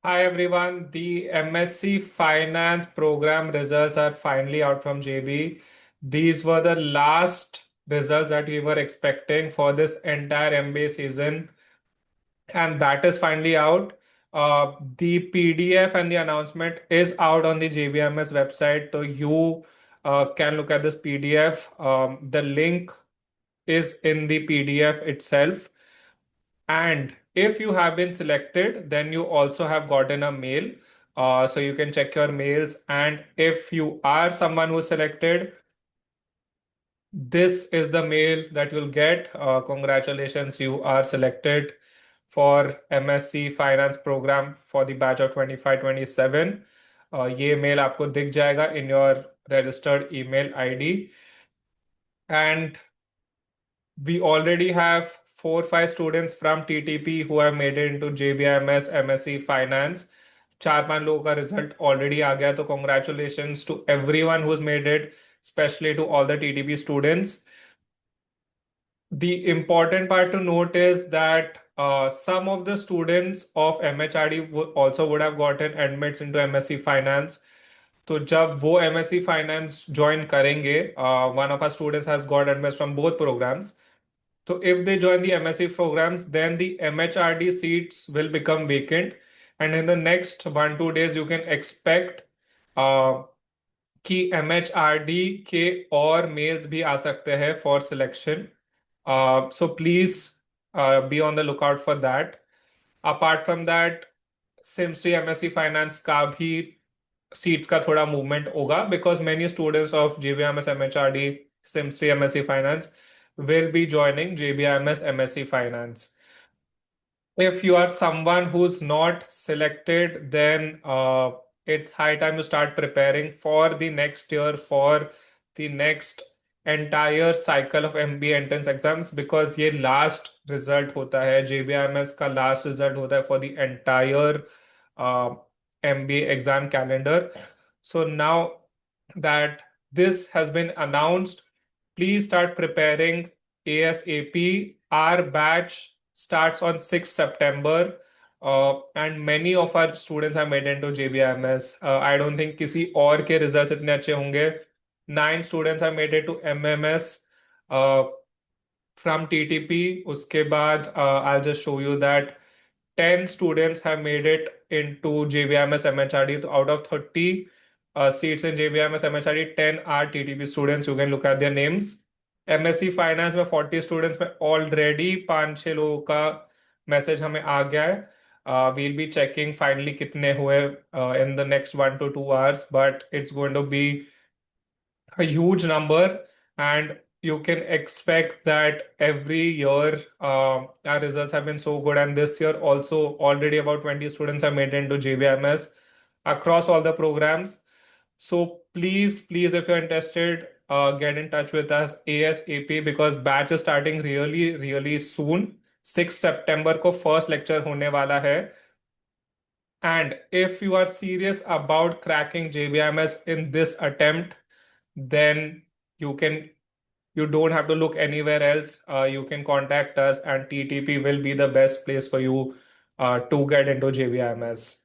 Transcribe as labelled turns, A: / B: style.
A: Hi everyone, the MSc Finance program results are finally out from JB. These were the last results that we were expecting for this entire MBA season, and that is finally out. The PDF and the announcement is out on the JBIMS website, so you can look at this PDF. The link is in the PDF itself. And if you have been selected, then you also have gotten a mail. So you can check your mails. And if you are someone who's selected, this is the mail that you'll get. Congratulations, you are selected for MSc Finance program for the batch of 25-27. ये mail आपको दिख जाएगा in your registered email ID. And we already have 4-5 students from TTP who have made it into JBIMS MSc Finance. 4-5 लोगों का result already आ गया, तो congratulations to everyone who's made it, especially to all the TTP students. The important part to note is that some of the students of MHRD also would have gotten admits into MSc Finance. तो जब वो MSc Finance join करेंगे, one of our students has got admits from both programs. So if they join the MSc programs, then the MHRD seats will become vacant. And in the next 1-2 days, you can expect कि MHRD के और mails भी आ सकते हैं for selection. So please be on the lookout for that. Apart from that, SIMSREE MSc Finance का भी seats का थोड़ा मूवमेंट होगा, because many students of JBIMS MHRD SIMSREE MSc Finance will be joining JBIMS MSc Finance. If you are someone who's not selected, then it's high time to start preparing for the next year, for the next entire cycle of MBA entrance exams, because ये last result होता है, JBIMS का last result होता है for the entire MBA exam calendar. So now that this has been announced, please start preparing ASAP. Our batch starts on 6th September, and many of our students have made into JBIMS. I don't think किसी और के results इतने अच्छे होंगे. 9 students have made it to MMS from TTP. उसके बाद I'll just show you that 10 students have made it into JBIMS MHRD. So out of 30 seats in JBIMS MHRD, 10 are TTP students. You can look at their names. MSc Finance में 40 students में already 5-6 लोगों का message हमें आ गया है. We'll be checking finally कितने हुए in the next 1 to 2 hours, but it's going to be a huge number, and you can expect that every year our results have been so good, and this year also already about 20 students have made it into JBIMS across all the programs. So please, if you're interested, get in touch with us ASAP, because batch is starting really, really soon. 6 September को first lecture होने वाला है. And if you are serious about cracking JBIMS in this attempt, then you don't have to look anywhere else. You can contact us, and TTP will be the best place for you to get into JBIMS.